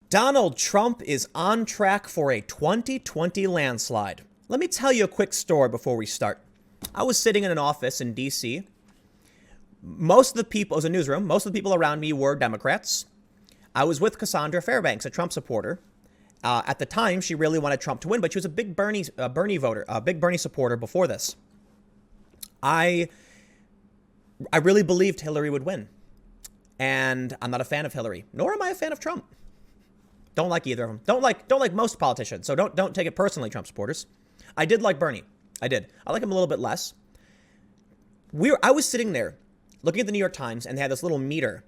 Donald Trump is on track for a 2020 landslide. Let me tell you a quick story before we start. I was sitting in an office in D.C. Most of the people, it was a newsroom, most of the people around me were Democrats. I was with Cassandra Fairbanks, a Trump supporter. At the time, she really wanted Trump to win, but she was a big Bernie voter, a big Bernie supporter before this. I really believed Hillary would win. And I'm not a fan of Hillary, nor am I a fan of Trump. Don't like either of them. Don't like most politicians. So don't take it personally, Trump supporters. I did like Bernie. I did. I like him a little bit less. I was sitting there looking at the New York Times, and they had this little meter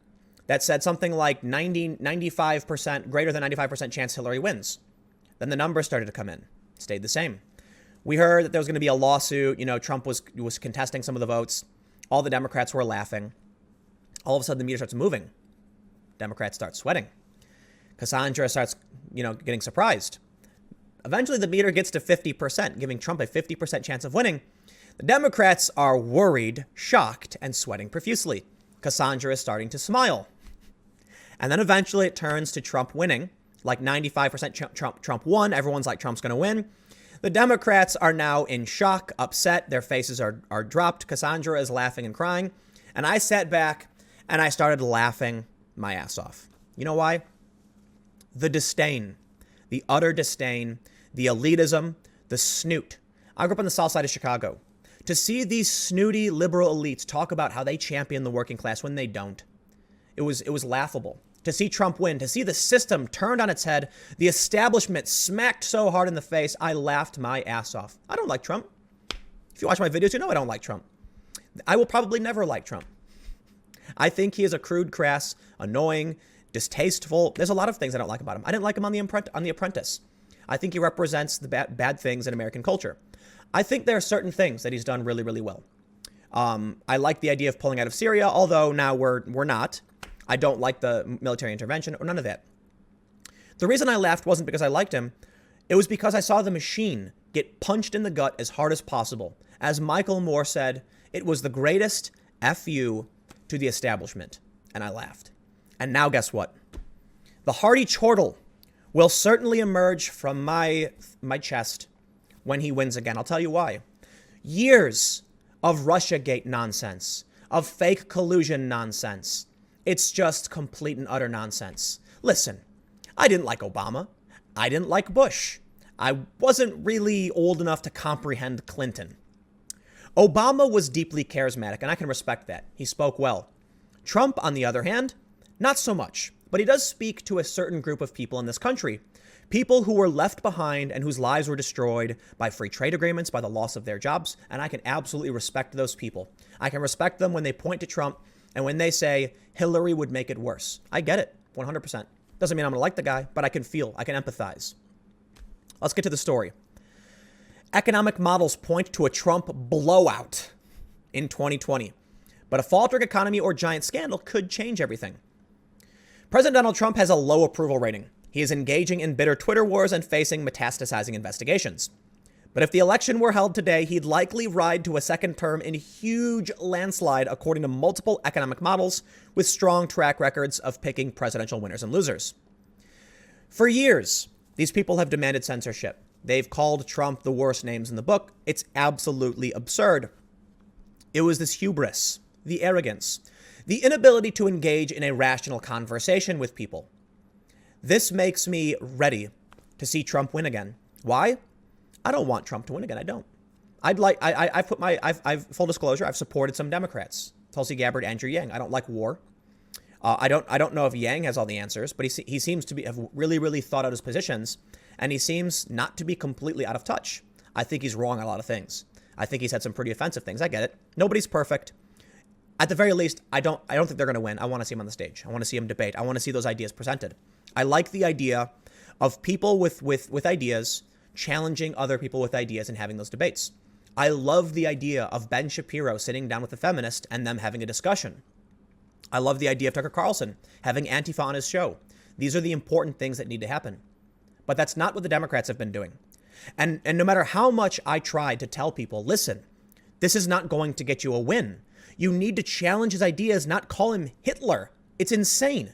that said something like 95%, greater than 95% chance Hillary wins. Then the numbers started to come in. It stayed the same. We heard that there was going to be a lawsuit. Trump was contesting some of the votes. All the Democrats were laughing. All of a sudden, the meter starts moving. Democrats start sweating. Cassandra starts, getting surprised. Eventually, the meter gets to 50%, giving Trump a 50% chance of winning. The Democrats are worried, shocked, and sweating profusely. Cassandra is starting to smile. And then eventually it turns to Trump winning, like 95% Trump won. Everyone's like, Trump's going to win. The Democrats are now in shock, upset. Their faces are dropped. Cassandra is laughing and crying. And I sat back and I started laughing my ass off. You know why? The disdain, the utter disdain, the elitism, the snoot. I grew up on the south side of Chicago. To see these snooty liberal elites talk about how they champion the working class when they don't, it was laughable. To see Trump win, to see the system turned on its head, the establishment smacked so hard in the face, I laughed my ass off. I don't like Trump. If you watch my videos, you know I don't like Trump. I will probably never like Trump. I think he is a crude, crass, annoying, distasteful. There's a lot of things I don't like about him. I didn't like him on The Apprentice. I think he represents the bad things in American culture. I think there are certain things that he's done really, really well. I like the idea of pulling out of Syria, although now we're not. I don't like the military intervention or none of that. The reason I laughed wasn't because I liked him. It was because I saw the machine get punched in the gut as hard as possible. As Michael Moore said, it was the greatest FU to the establishment. And I laughed. And now guess what? The hearty chortle will certainly emerge from my chest when he wins again. I'll tell you why. Years of Russiagate nonsense, of fake collusion nonsense. It's just complete and utter nonsense. Listen, I didn't like Obama. I didn't like Bush. I wasn't really old enough to comprehend Clinton. Obama was deeply charismatic, and I can respect that. He spoke well. Trump, on the other hand, not so much, but he does speak to a certain group of people in this country. People who were left behind and whose lives were destroyed by free trade agreements, by the loss of their jobs. And I can absolutely respect those people. I can respect them when they point to Trump and when they say Hillary would make it worse. I get it, 100%. Doesn't mean I'm going to like the guy, but I can empathize. Let's get to the story. Economic models point to a Trump blowout in 2020. But a faltering economy or giant scandal could change everything. President Donald Trump has a low approval rating. He is engaging in bitter Twitter wars and facing metastasizing investigations. But if the election were held today, he'd likely ride to a second term in huge landslide, according to multiple economic models with strong track records of picking presidential winners and losers. For years, these people have demanded censorship. They've called Trump the worst names in the book. It's absolutely absurd. It was this hubris, the arrogance, the inability to engage in a rational conversation with people. This makes me ready to see Trump win again. Why? I don't want Trump to win again. I don't. I've full disclosure, I've supported some Democrats, Tulsi Gabbard, Andrew Yang. I don't like war. I don't know if Yang has all the answers, but he seems to have really, really thought out his positions, and he seems not to be completely out of touch. I think he's wrong on a lot of things. I think he's had some pretty offensive things. I get it. Nobody's perfect. At the very least, I don't think they're going to win. I want to see him on the stage. I want to see him debate. I want to see those ideas presented. I like the idea of people with ideas challenging other people with ideas and having those debates. I love the idea of Ben Shapiro sitting down with a feminist and them having a discussion. I love the idea of Tucker Carlson having Antifa on his show. These are the important things that need to happen. But that's not what the Democrats have been doing. And no matter how much I tried to tell people, listen, this is not going to get you a win. You need to challenge his ideas, not call him Hitler. It's insane.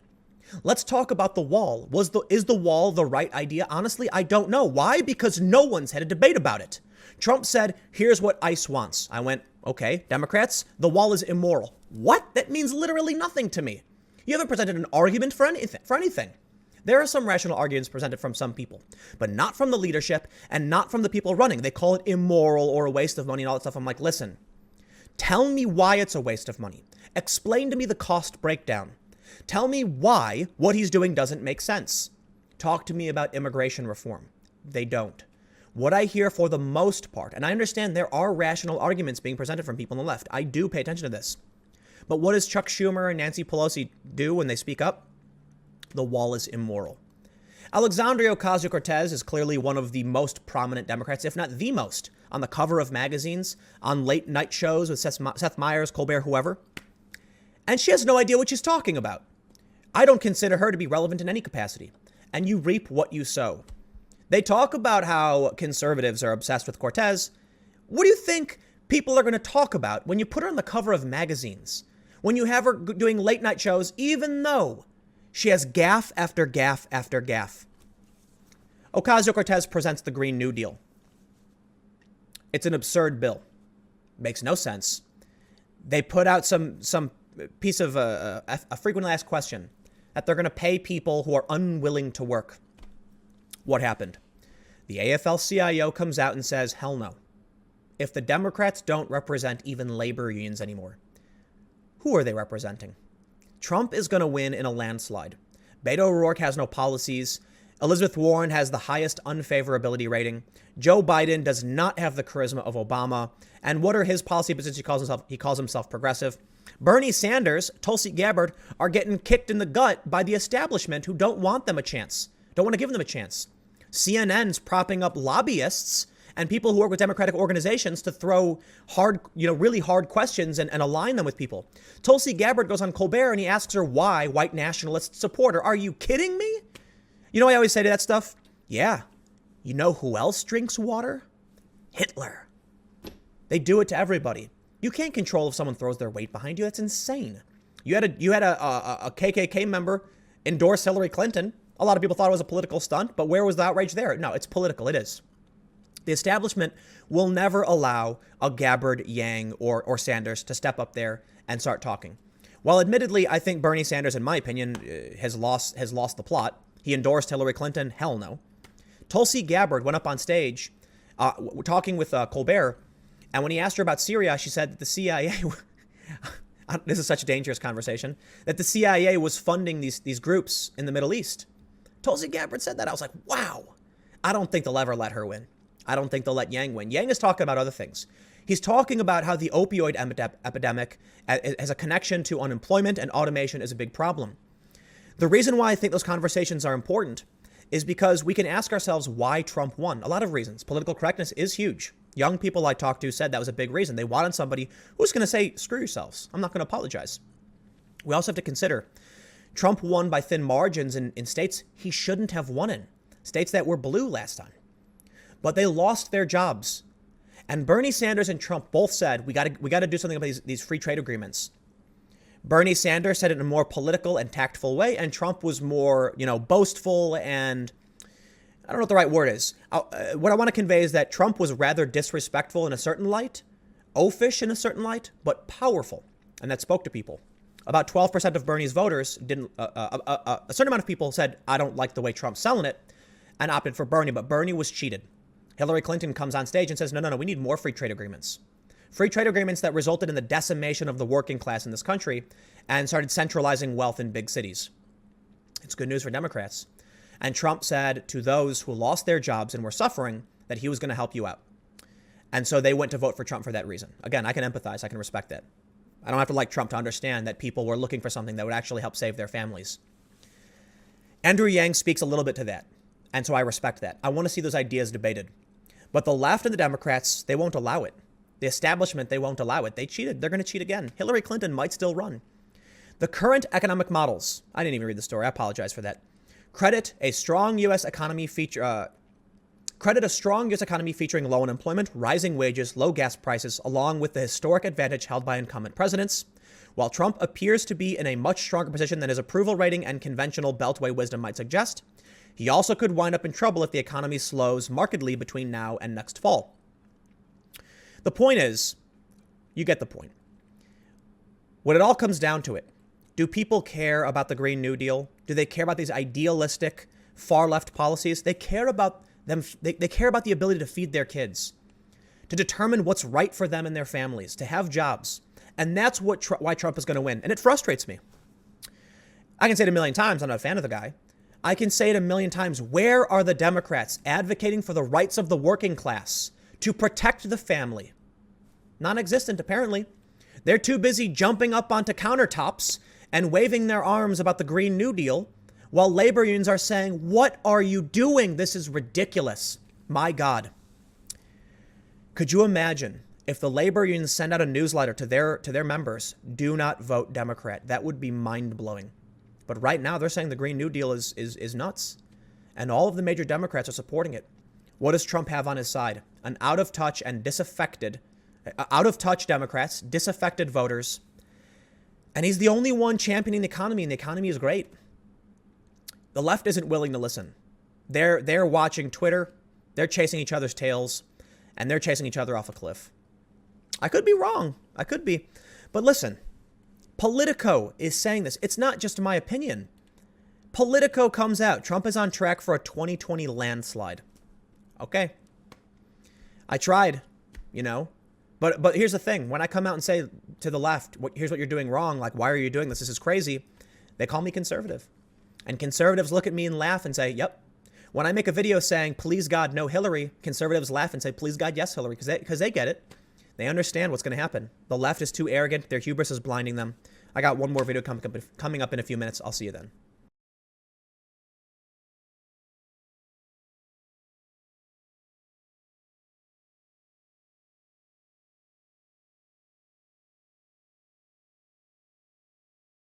Let's talk about the wall. Is the wall the right idea? Honestly, I don't know. Why? Because no one's had a debate about it. Trump said, here's what ICE wants. I went, okay, Democrats, the wall is immoral. What? That means literally nothing to me. You haven't presented an argument for anything. There are some rational arguments presented from some people, but not from the leadership and not from the people running. They call it immoral or a waste of money and all that stuff. I'm like, listen, tell me why it's a waste of money. Explain to me the cost breakdown. Tell me why what he's doing doesn't make sense. Talk to me about immigration reform. They don't. What I hear for the most part, and I understand there are rational arguments being presented from people on the left. I do pay attention to this. But what does Chuck Schumer and Nancy Pelosi do when they speak up? The wall is immoral. Alexandria Ocasio-Cortez is clearly one of the most prominent Democrats, if not the most, on the cover of magazines, on late night shows with Seth Meyers, Colbert, whoever. And she has no idea what she's talking about. I don't consider her to be relevant in any capacity. And you reap what you sow. They talk about how conservatives are obsessed with Cortez. What do you think people are going to talk about when you put her on the cover of magazines? When you have her doing late night shows, even though she has gaffe after gaffe after gaffe. Ocasio-Cortez presents the Green New Deal. It's an absurd bill. Makes no sense. They put out some piece of a frequently asked question that they're going to pay people who are unwilling to work. What happened? The AFL-CIO comes out and says, hell no. If the Democrats don't represent even labor unions anymore, who are they representing? Trump is going to win in a landslide. Beto O'Rourke has no policies. Elizabeth Warren has the highest unfavorability rating. Joe Biden does not have the charisma of Obama. And what are his policy positions? He calls himself progressive. Bernie Sanders, Tulsi Gabbard are getting kicked in the gut by the establishment who don't want them a chance, don't want to give them a chance. CNN's propping up lobbyists and people who work with Democratic organizations to throw really hard questions and align them with people. Tulsi Gabbard goes on Colbert and he asks her why white nationalists support her. Are you kidding me? You know, I always say to that stuff. Yeah. You know who else drinks water? Hitler. They do it to everybody. You can't control if someone throws their weight behind you. That's insane. You had a KKK member endorse Hillary Clinton. A lot of people thought it was a political stunt, but where was the outrage there? No, it's political. It is. The establishment will never allow a Gabbard, Yang, or Sanders to step up there and start talking. While admittedly, I think Bernie Sanders, in my opinion, has lost the plot. He endorsed Hillary Clinton. Hell no. Tulsi Gabbard went up on stage talking with Colbert. And when he asked her about Syria, she said that the CIA, this is such a dangerous conversation, that the CIA was funding these groups in the Middle East. Tulsi Gabbard said that. I was like, wow. I don't think they'll ever let her win. I don't think they'll let Yang win. Yang is talking about other things. He's talking about how the opioid epidemic has a connection to unemployment and automation is a big problem. The reason why I think those conversations are important is because we can ask ourselves why Trump won. A lot of reasons. Political correctness is huge. Young people I talked to said that was a big reason. They wanted somebody who's going to say, screw yourselves. I'm not going to apologize. We also have to consider Trump won by thin margins in states he shouldn't have won in. States that were blue last time. But they lost their jobs. And Bernie Sanders and Trump both said, we got to do something about these free trade agreements. Bernie Sanders said it in a more political and tactful way, and Trump was more, boastful and I don't know what the right word is. What I want to convey is that Trump was rather disrespectful in a certain light, oafish in a certain light, but powerful. And that spoke to people. About 12% of Bernie's voters didn't, a certain amount of people said, I don't like the way Trump's selling it, and opted for Bernie, but Bernie was cheated. Hillary Clinton comes on stage and says, no, we need more free trade agreements. Free trade agreements that resulted in the decimation of the working class in this country and started centralizing wealth in big cities. It's good news for Democrats. And Trump said to those who lost their jobs and were suffering that he was going to help you out. And so they went to vote for Trump for that reason. Again, I can empathize. I can respect that. I don't have to like Trump to understand that people were looking for something that would actually help save their families. Andrew Yang speaks a little bit to that. And so I respect that. I want to see those ideas debated. But the left and the Democrats, they won't allow it. The establishment, they won't allow it. They cheated. They're going to cheat again. Hillary Clinton might still run. The current economic models, I didn't even read the story. I apologize for that. Credit a strong U.S. economy featuring low unemployment, rising wages, low gas prices, along with the historic advantage held by incumbent presidents, While Trump appears to be in a much stronger position than his approval rating and conventional Beltway wisdom might suggest, he also could wind up in trouble if the economy slows markedly between now and next fall. The point is, you get the point. When it all comes down to it, do people care about the Green New Deal? Do they care about these idealistic far left policies? They care about them. They care about the ability to feed their kids, to determine what's right for them and their families, to have jobs. And that's why Trump is going to win. And it frustrates me. I can say it a million times. I'm not a fan of the guy. I can say it a million times. Where are the Democrats advocating for the rights of the working class to protect the family? Non-existent, apparently. They're too busy jumping up onto countertops and waving their arms about the Green New Deal while labor unions are saying, what are you doing? This is ridiculous. My God. Could you imagine if the labor unions send out a newsletter to their members, do not vote Democrat? That would be mind-blowing. But right now they're saying the Green New Deal is nuts. And all of the major Democrats are supporting it. What does Trump have on his side? An out-of-touch Democrats, disaffected voters. And he's the only one championing the economy, and the economy is great. The left isn't willing to listen. They're watching Twitter. They're chasing each other's tails, and they're chasing each other off a cliff. I could be wrong. I could be. But listen, Politico is saying this. It's not just my opinion. Politico comes out. Trump is on track for a 2020 landslide. Okay. I tried, But here's the thing. When I come out and say to the left, here's what you're doing wrong, like, why are you doing this? This is crazy. They call me conservative. And conservatives look at me and laugh and say, yep. When I make a video saying, please God, no Hillary, conservatives laugh and say, please God, yes, Hillary, because they get it. They understand what's going to happen. The left is too arrogant. Their hubris is blinding them. I got one more video coming up in a few minutes. I'll see you then.